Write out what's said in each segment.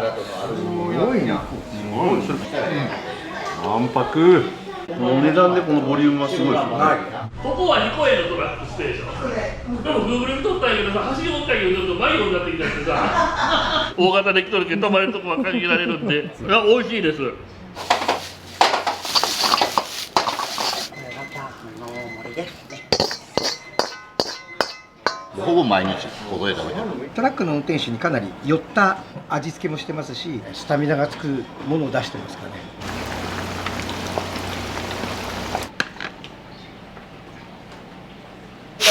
力とかある。すごいな。すごい。わんぱく。この値段でこのボリュームはすごいですよね。ここは2個円のトラックステーション。でも Google 見とったんやけどさ、走りもったんやけどちょっと迷子になってきたってさ大型で来とるけど止まれるとこは限られるんで、いや、美味しいです。ほぼ毎日ここで食べてる。トラックの運転手にかなり寄った味付けもしてますし、スタミナがつくものを出してますからね。は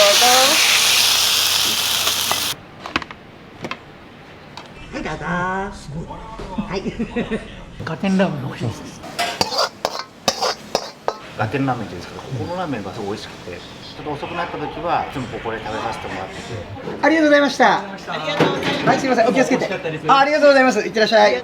い、どうぞ。すごい。はい。ガテンラーメンが美味しいです。ラテンラーメンっていうんですけど、ここのラーメンがすごい美味しくて、ちょっと遅くなった時はいつもここで食べさせてもらってて。ありがとうございました。はい、すみません、お気をつけて。ありがとうございます。いってらっしゃい。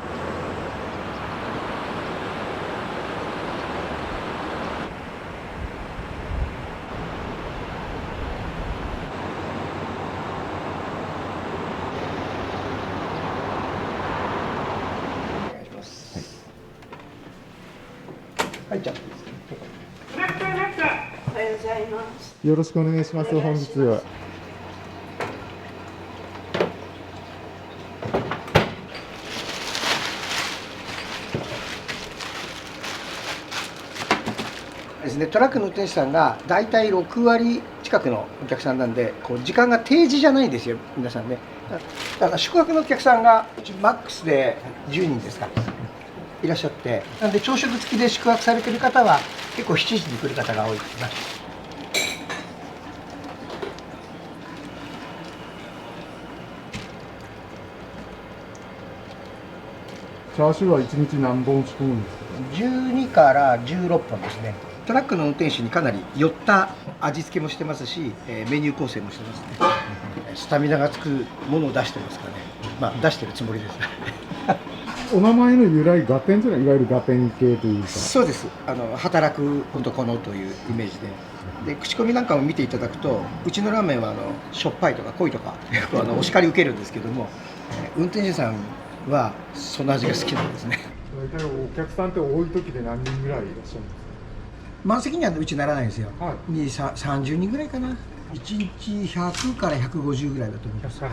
はい、じゃあ。おはようございます。よろしくお願いします。本日は。ですね、トラックの運転手さんが大体6割近くのお客さんなんで、こう時間が定時じゃないんですよ、皆さんね。だから宿泊のお客さんがマックスで10人ですかいらっしゃって、なんで朝食付きで宿泊されてる方は結構7時に来る方が多いですね。チャーシューは1日何本仕込むんですか。12から16本ですね。トラックの運転手にかなり寄った味付けもしてますし、メニュー構成もしてますね。スタミナがつくものを出してますからね。まあ出してるつもりです。お名前の由来、ガテンというのは、いわゆるガテン系というか。そうです。働く男のというイメージで。で、口コミなんかも見ていただくと、うちのラーメンはしょっぱいとか濃いとかお叱り受けるんですけども、運転手さんはその味が好きなんですね。大体お客さんって多い時で何人ぐらいいらっしゃるんですか。満席にはうちならないんですよ。はい。30人ぐらいかな。1日100から150ぐらいだと思います。はい。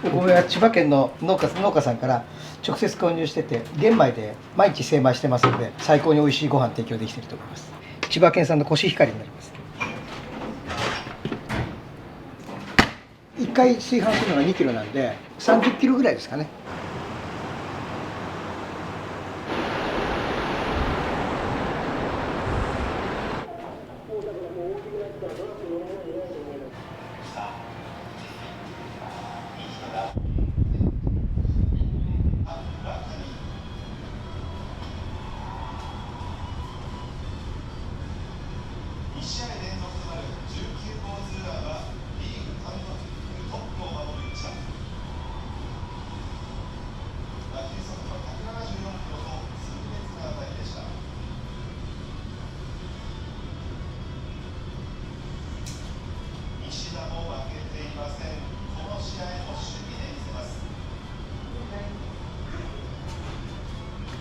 お米は千葉県の農家さんから直接購入してて、玄米で毎日精米してますので、最高に美味しいご飯提供できていると思います。千葉県産のコシヒカリになります。1回炊飯するのが2キロなんで30キロぐらいですかね。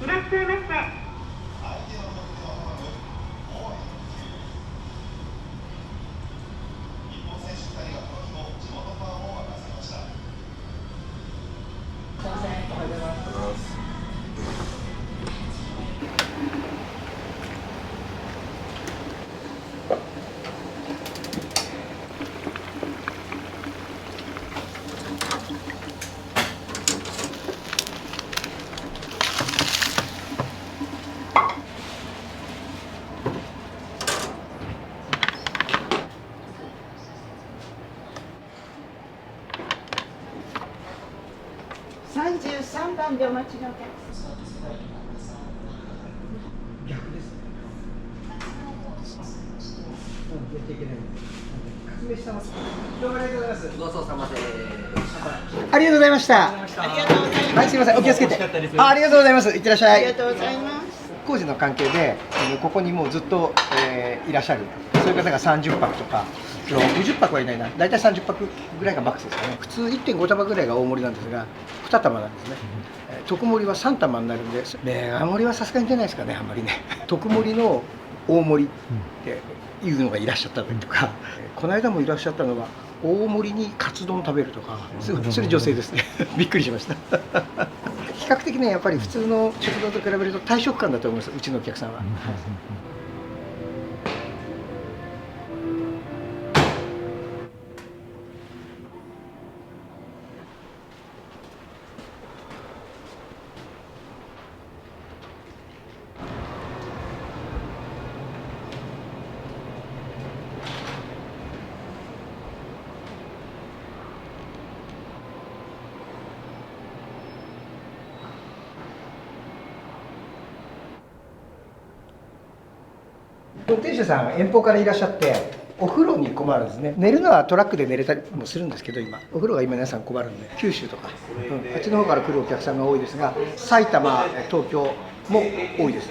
いらっしゃいませ。33番でお待ちのお客様。逆です。やっていけないんで。どうもありがとうございます。ごちそうさまです。ありがとうございました。ありがとうございますはい、すみません、お気をつけて。ありがとうございます。いってらっしゃい。ありがとうございます工事の関係で、ここにもうずっと、いらっしゃる。そういう方が30泊とか、60泊はいないな。だいたい30泊ぐらいがマックスですかね。普通1.5玉ぐらいが大盛りなんですが、2玉なんですね。特盛りは3玉になるんで、メガ盛りはさすがに出ないですかね、あんまりね。特盛りの大盛りっていうのがいらっしゃったりとか、この間もいらっしゃったのが、大盛りにカツ丼食べるとか、それ女性ですね。びっくりしました。比較的ね、やっぱり普通の食堂と比べると大食感だと思います、うちのお客さんは。運転手さんは遠方からいらっしゃってお風呂に困るんですね。寝るのはトラックで寝れたりもするんですけど、今お風呂が今皆さん困るんで、九州とか、あっちの方から来るお客さんが多いですが、埼玉、東京も多いです。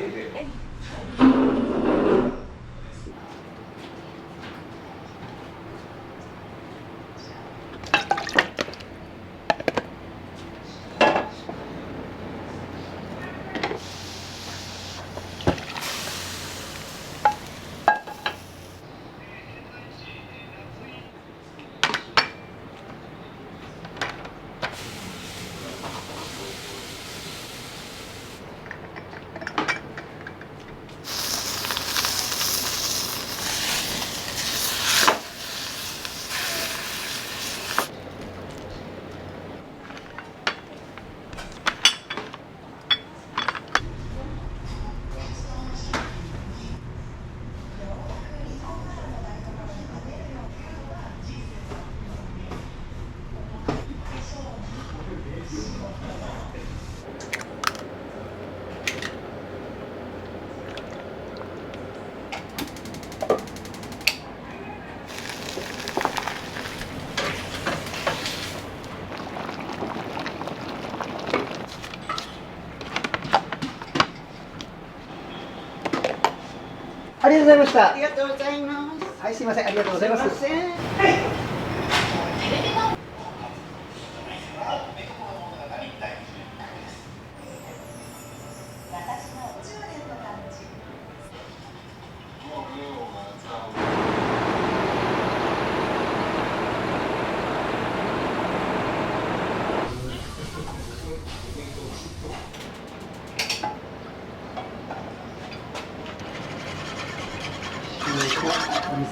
ありがとうございました。ありがとうございます。はい、すいません、ありがとうございます。すいません。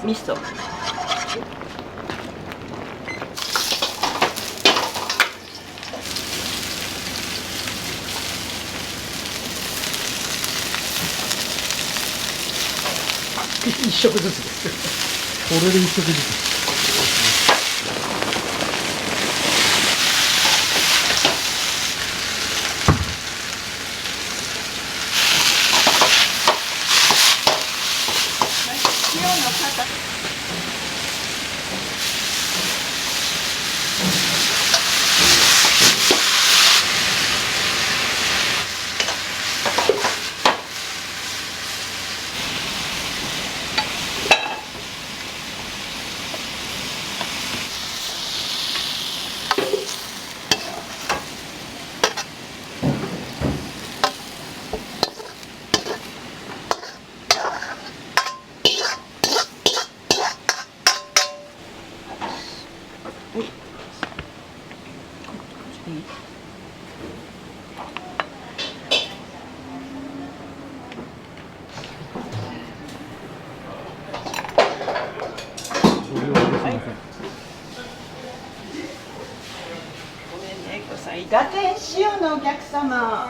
味噌。一食ずつです。これで一食ずつ。塩の方。伊達塩のお客様。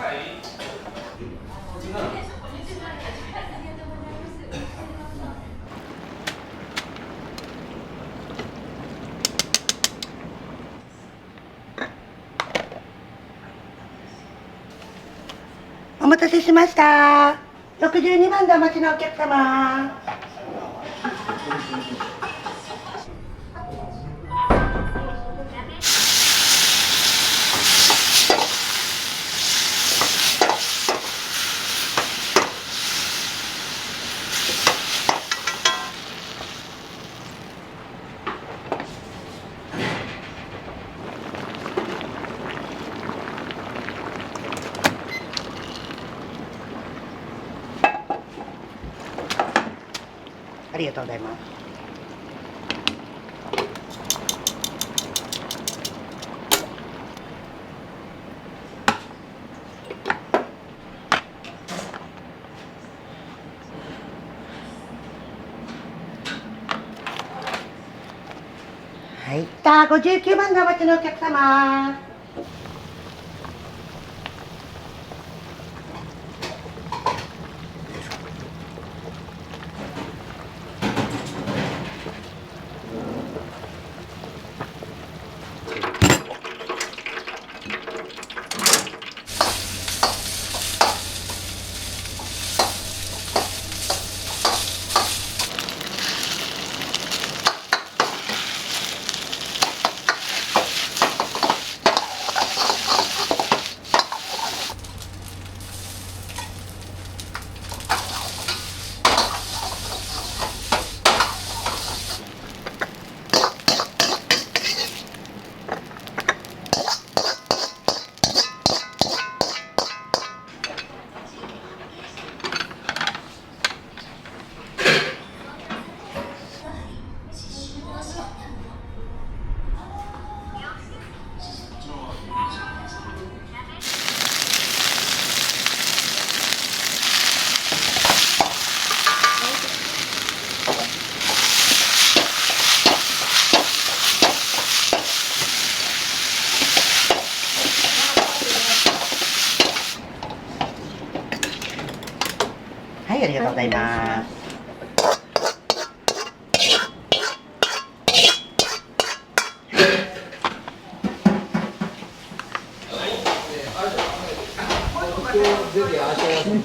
お待たせしました。62番でお待ちのお客様。ありがとうございます。はい、59番のお待ちのお客様。はい、ありがとうございます。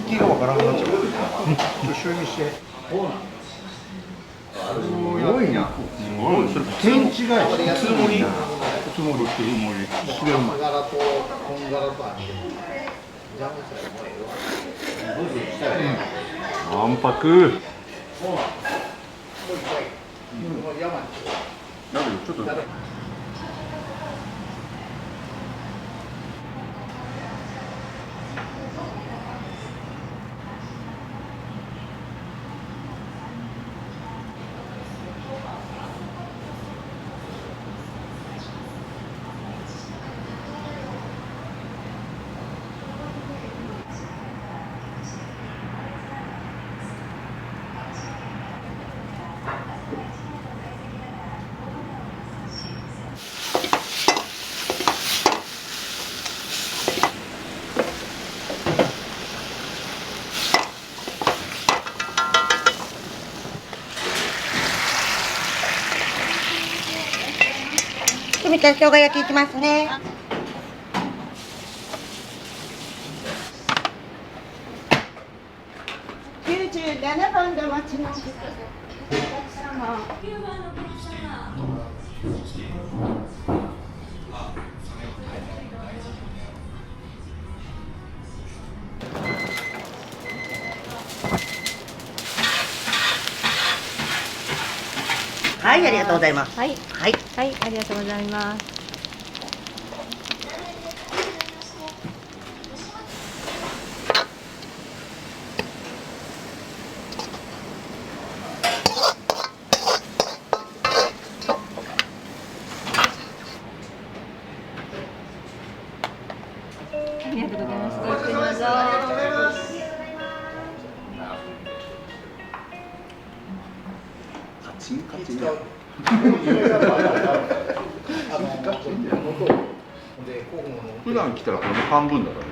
気がわからんくなっちゃう。一緒にして。すごいな。それ天地がい。つもり。つもり。すげえうまい。わんぱく。ちょっと。すみちゃん、生姜焼きいきますね。97番でお待ちのお客様。はい、ありがとうございます。はい、はい。はい、ありがとうございます。ありがとうございます。ごゆっくりどうぞ。カチンカチンや。普段来たらこの半分だから。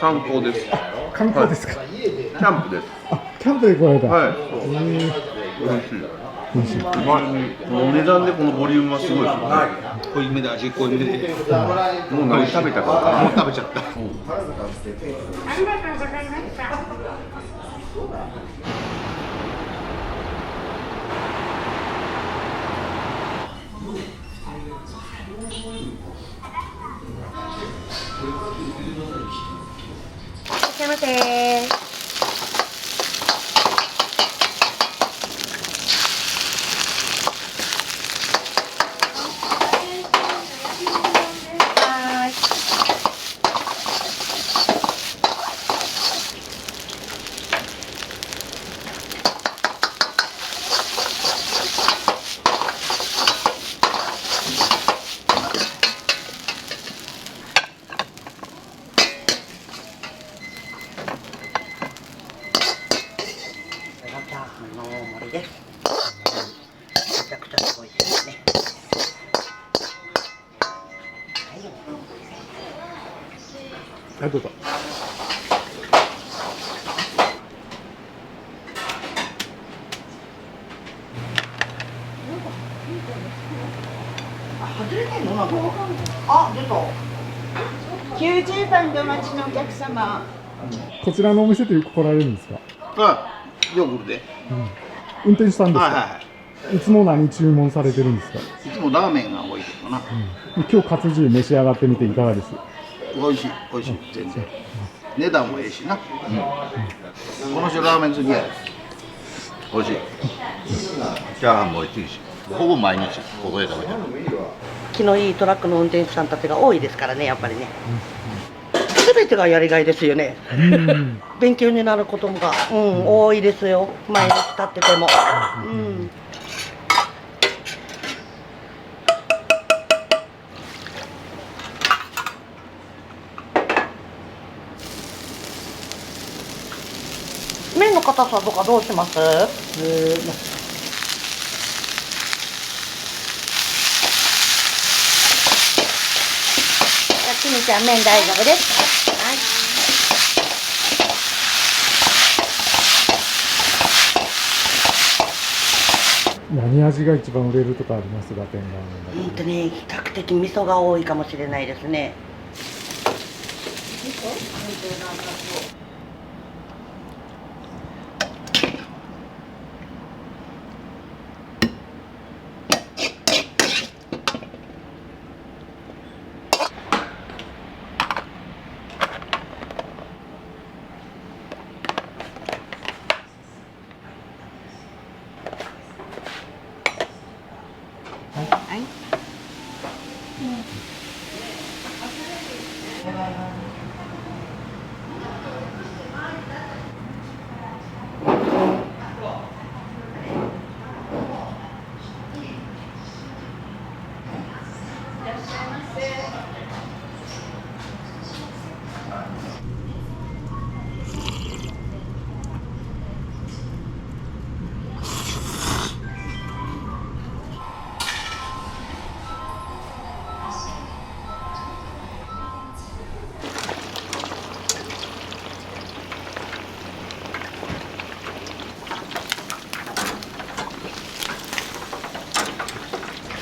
観光です。観光ですか。キャンプです。あ、キャンプで来られた。はい。美味しい。お値段でこのボリュームはすごいですよね。濃いめで味濃いめで。もう何食べたか。もう食べちゃった。ありがとうございました。いらっしゃいませ。の大盛りです。めちゃくちゃすごいですね。はい、どうぞ。外れてんのなんか。あ、出た。90番でお待ちのお客様。こちらのお店ってよく来られるんですか？あ、よく来るで。運転手さんですか？はいはいいつも何注文されてるんですか？い。いつもラーメンが多いけどな。今日カツ重召し上がってみていかがです？美味しい、美味しい、全然。値段もいいしな。この人ラーメン好きやで。美味しい。チャーハンも美味しいし。ほぼ毎日ここで食べてる。気のいいトラックの運転手さんたちが多いですからね、やっぱりね。すべてがやりがいですよね。勉強になることが、多いですよ。毎日立ってても。麺の硬さとかどうします？きみちゃん、麺大丈夫です。はい。何味が一番売れるとかあります？ラテンラーメンだと。比較的味噌が多いかもしれないですね。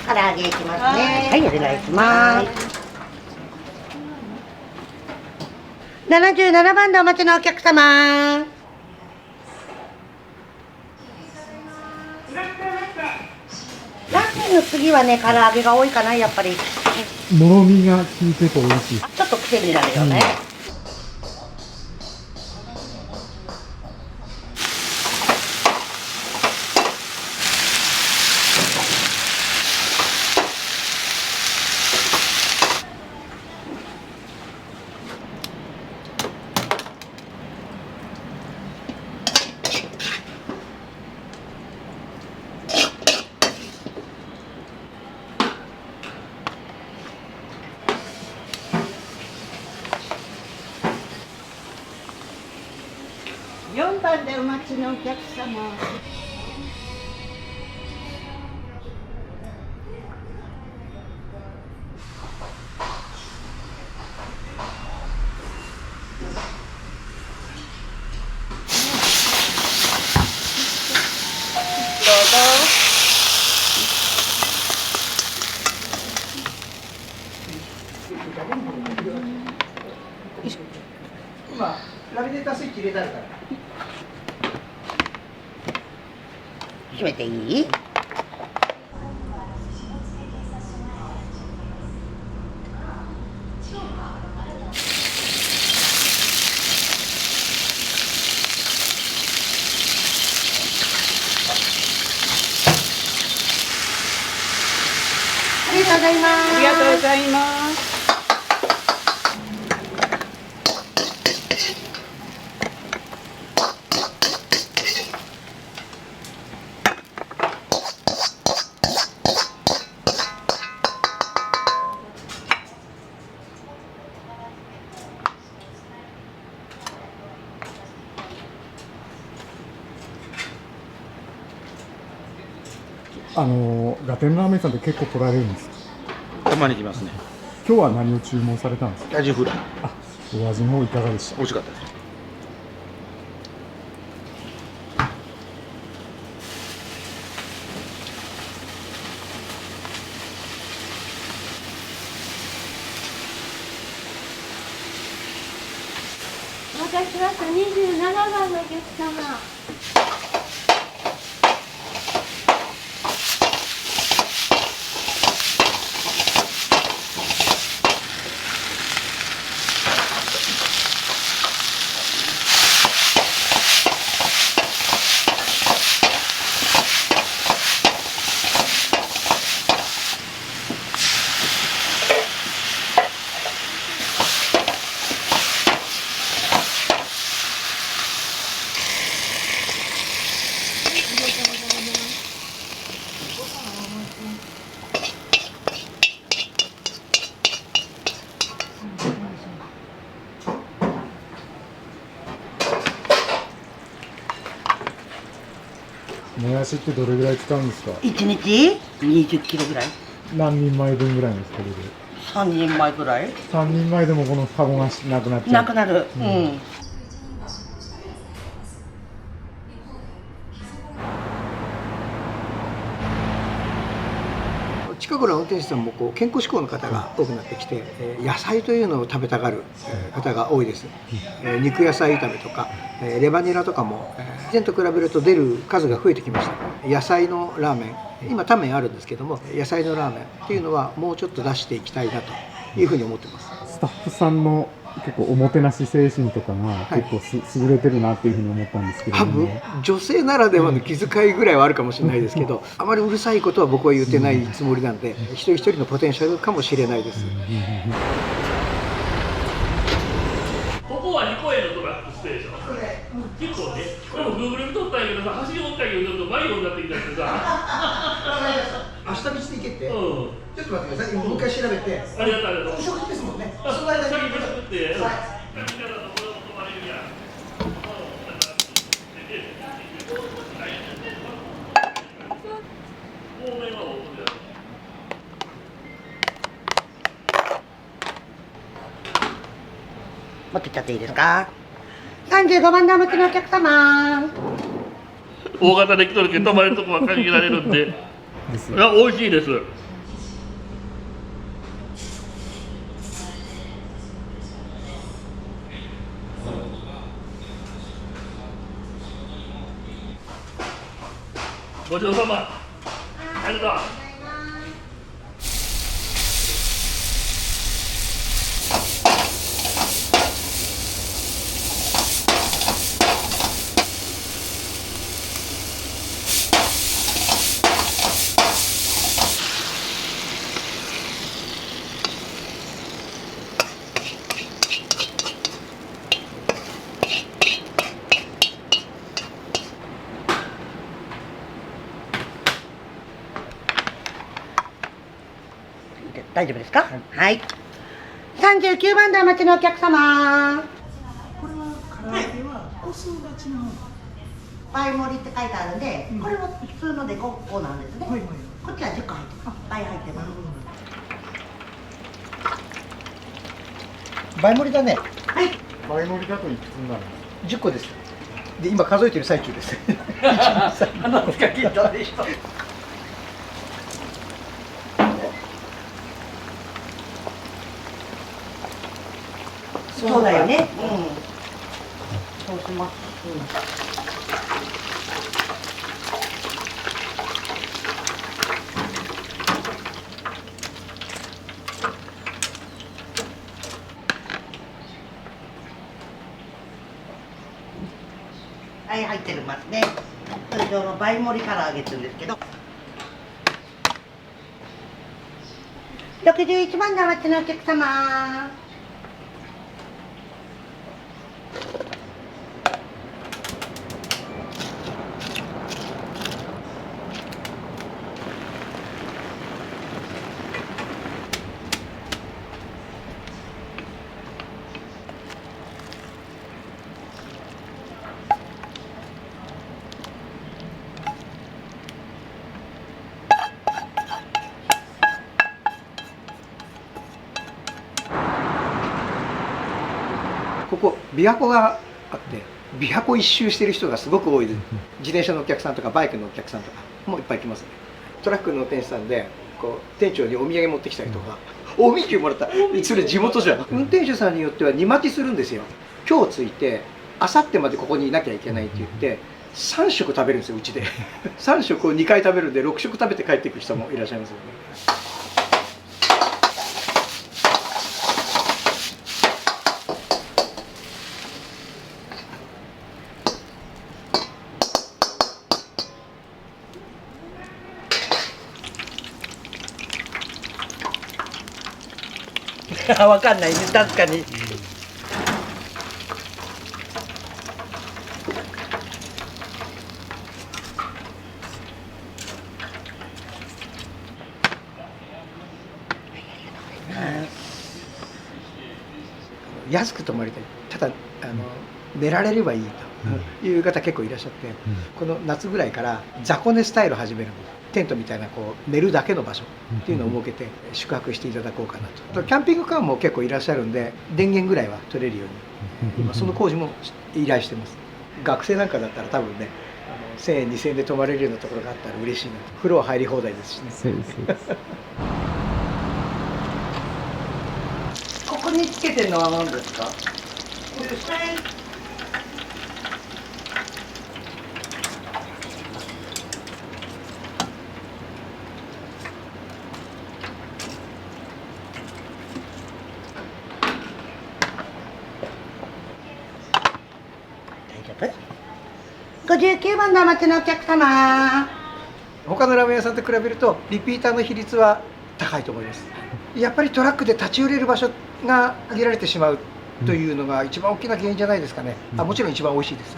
唐揚げいきますね。はい、お願いします。77番でお待ちのお客様。ラーメンの次はね、唐揚げが多いかな、やっぱり。もろみが効いてて美味しい。ちょっと癖になるよね。4番でお待ちのお客様。どうぞ。今ラミネータースイッチ入れてあるから。閉めていい？ありがとうございます。ありがとうございます。ガテンラーメンさんって結構来られるんですか？たまに来ますね。今日は何を注文されたんですか？アジフライ。あ、お味の方いかがでした？美味しかったです。お待たせしました。27番のお客様。もやしってどれぐらい使うんですか？ 1日20キロぐらい、何人前分ぐらいのそれで。 3人前ぐらい3人前でもこのカゴがなくなっちゃう。なくなる。うん。近くの運転手さんもこう健康志向の方が多くなってきて、野菜というのを食べたがる方が多いです。肉野菜炒めとかレバニラとかも以前と比べると出る数が増えてきました。野菜のラーメン、今タンメンあるんですけども、野菜のラーメンっていうのはもうちょっと出していきたいなというふうに思ってます。スタッフさんの結構おもてなし精神とかが結構優れてるなっていうふうに思ったんですけど多分女性ならではの気遣いぐらいはあるかもしれないですけど、あまりうるさいことは僕は言ってないつもりなんで、一人一人のポテンシャルかもしれないです。ここは2個へのトラックステーション。結構ね、これも Google で撮ったんやけどさ、走りおったんやけど、ちょっと迷子になってきたってさ。明日道で行けって、うん。ちょっと待ってください、もう一回調べて。ありがとう、ありがとう。食ですもんね。あ、その間に先に飯食って。はい持ってっちゃっていいですか？35番のお持ちのお客様。大型で来とるけど泊まれるとこは限られるんで。いや、美味しいです。ごちそうさま。ありがとう。大丈夫ですか？はい。39番でお待ちのお客様。これは唐揚げは個数が違う。倍盛りって書いてあるんで、これは普通ので5個なんですね。こっちは10個入ってます。倍入ってます。倍盛りだね。はい。倍盛りだといくつになるんですか？ 10個です。で今数えてる最中です。何ですか聞いたでしょ。そうだよね。うん。そうします。はい、入ってますね。通常の倍盛り唐揚げって言うんですけど。61番でお待ちのお客様。琵琶湖があって琵琶湖一周してる人がすごく多いです。自転車のお客さんとかバイクのお客さんとかもいっぱい来ますね。トラックの運転手さんでこう店長にお土産持ってきたりとか、おみきゅうもらった、それ地元じゃん。運転手さんによっては荷待ちするんですよ。今日着いて明後日までここにいなきゃいけないって言って3食食べるんですよ、うちで。3食を2回食べるんで6食食べて帰っていく人もいらっしゃいますよね。わかんないね、確かに。安く泊まりたい、ただ寝られればいいという方結構いらっしゃって、この夏ぐらいから雑魚寝スタイルを始めるんです。テントみたいなこう寝るだけの場所っていうのを設けて宿泊していただこうかなと。キャンピングカーも結構いらっしゃるんで電源ぐらいは取れるように今その工事も依頼してます。学生なんかだったら多分ね1000円2000円で泊まれるようなところがあったら嬉しいなと。風呂は入り放題ですしね。そうですそうです。ここにつけてるのは何ですか？59番のお待ちのお客様。他のラーメン屋さんと比べるとリピーターの比率は高いと思います。やっぱりトラックで立ち寄れる場所が限られてしまうというのが一番大きな原因じゃないですかね。もちろん一番美味しいです。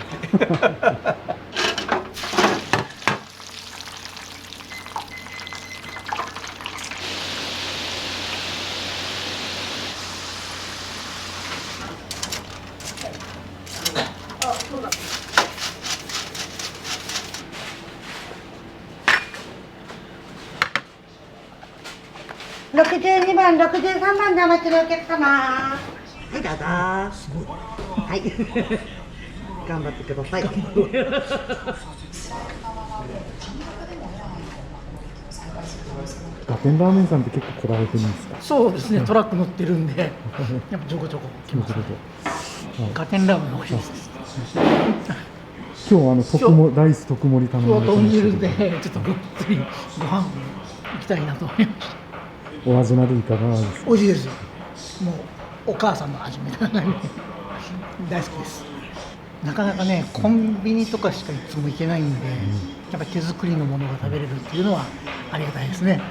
62番、63番でお待ちのお客様。はい、どうぞ。すごい。はい。頑張ってください。ガテンラーメンさんって結構来られてるんですか？そうですね、トラック乗ってるんで、やっぱちょこちょこ来ます。ガテンラーメンの美味しいです。今日ライス特盛り頼んで今日豚汁でちょっとごっつりご飯行きたいなと思いました。お味などいかがですか？美味しいですよ。もうお母さんの味みたいな感じで大好きです。なかなかねコンビニとかしかいつも行けないんで、やっぱり手作りのものが食べれるっていうのはありがたいですね。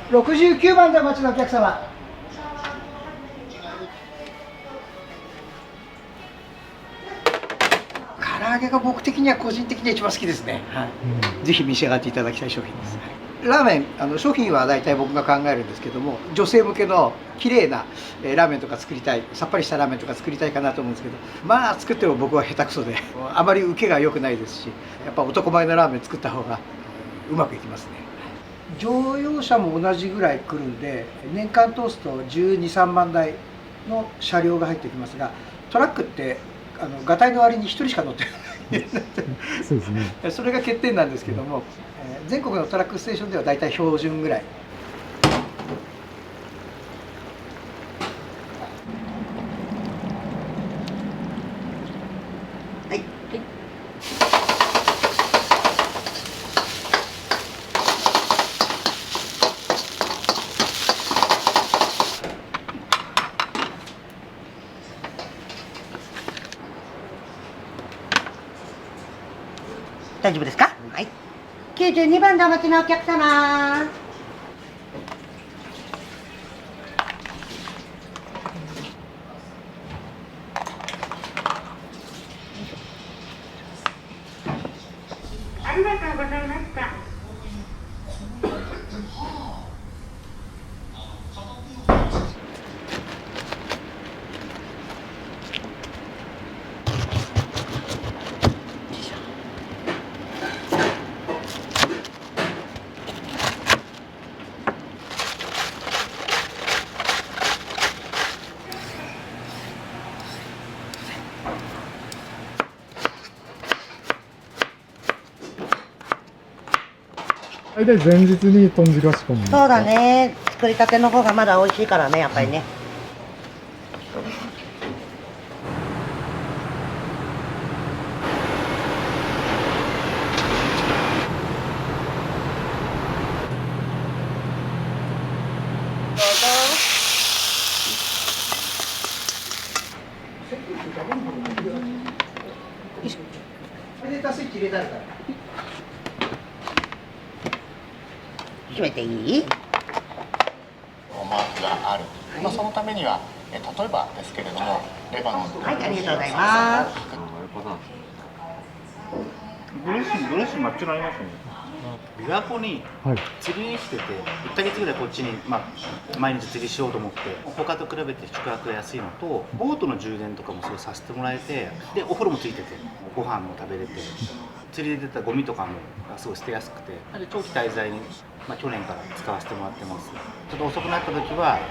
69番でお待ちのお客様。唐揚げが僕的には個人的には一番好きですね。はい。ぜひ召し上がっていただきたい商品です。ラーメン商品は大体僕が考えるんですけども、女性向けの綺麗なラーメンとか作りたい、さっぱりしたラーメンとか作りたいかなと思うんですけど、まあ作っても僕は下手くそであまり受けが良くないですし、やっぱ男前のラーメン作った方がうまくいきますね。乗用車も同じぐらい来るんで、年間通すと12、3万台の車両が入ってきますが、トラックってがたいの割に1人しか乗ってないそうですね。それが欠点なんですけども、全国のトラックステーションでは大体標準ぐらい。大丈夫ですか？はい。92番でお待ちのお客様。ありがとうございました。大体前日に豚汁は仕込むんですか？そうだね。作りたての方がまだ美味しいからね、やっぱりね。エレベータースイッチ入れてあるから。閉めていい？マークがある、そのためには例えばですけれどもレバノンはい、ありがとうございます。ドレッシング抹茶になりますね。琵琶湖に釣りに来てて1ヶ月ぐらいこっちに、毎日釣りしようと思って、他と比べて宿泊が安いのとボートの充電とかもすごいさせてもらえて、でお風呂もついててご飯も食べれて、釣りで出たゴミとかもすごい捨てやすくて、で長期滞在に、去年から使わせてもらってます。ちょっと遅くなった時はい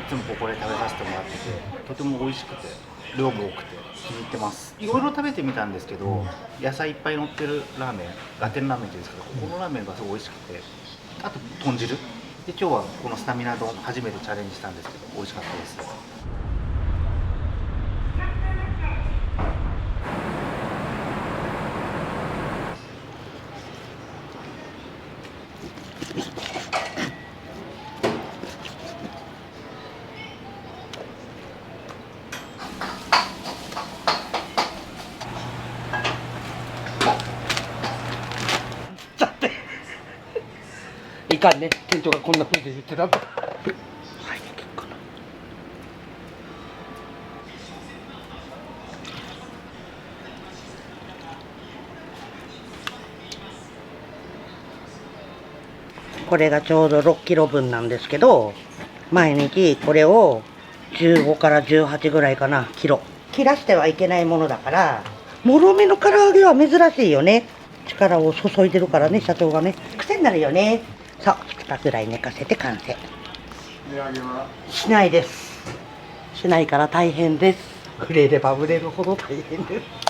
つもここで食べさせてもらってて、とても美味しくて量も多くて気に入ってます。いろいろ食べてみたんですけど、野菜いっぱい乗ってるラーメン、ガテンラーメンっていうんですけど、ここのラーメンがすごい美味しくて、あと豚汁で、今日はこのスタミナ丼初めてチャレンジしたんですけど美味しかったです。いかんね、店長がこんな風で言ってたと。これがちょうど6キロ分なんですけど、毎日これを15から18ぐらいかな、キロ。切らしてはいけないものだから、もろめの唐揚げは珍しいよね。力を注いでるからね、社長がね。癖になるよね。さあ、2日ぐらい寝かせて完成。値上げはしないです。しないから大変です。売れれば売れるほど大変です。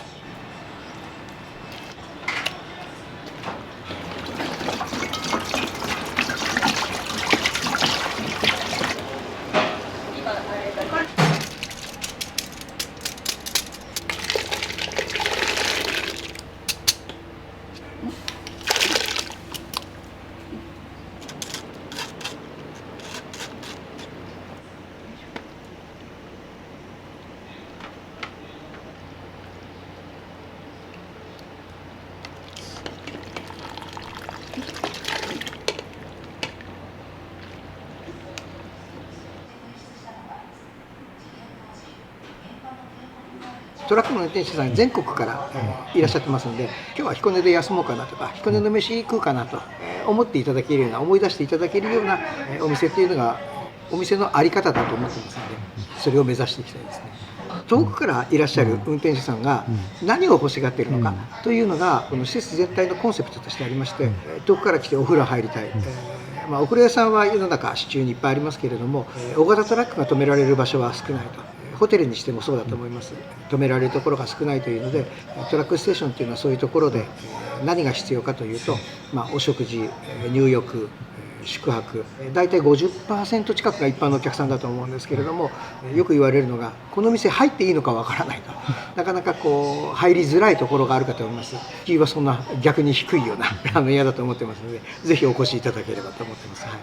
トラックの運転手さん全国から、いらっしゃってますので、今日は彦根で休もうかなとか、彦根の飯食うかなと、思っていただけるような、思い出していただけるような、お店っていうのがお店の在り方だと思ってますので、それを目指していきたいですね。遠くからいらっしゃる運転手さんが何を欲しがっているのかというのがこの施設全体のコンセプトとしてありまして、遠くから来てお風呂入りたい、お風呂屋さんは世の中市中にいっぱいありますけれども、大型トラックが止められる場所は少ないと。ホテルにしてもそうだと思います。止められるところが少ないというので、トラックステーションというのはそういうところで何が必要かというと、お食事、入浴、宿泊、大体 50% 近くが一般のお客さんだと思うんですけれども、よく言われるのがこの店入っていいのかわからないと、なかなかこう入りづらいところがあるかと思います。敷居はそんな逆に低いようなラーメン屋だと思ってますので、ぜひお越しいただければと思ってます。はい。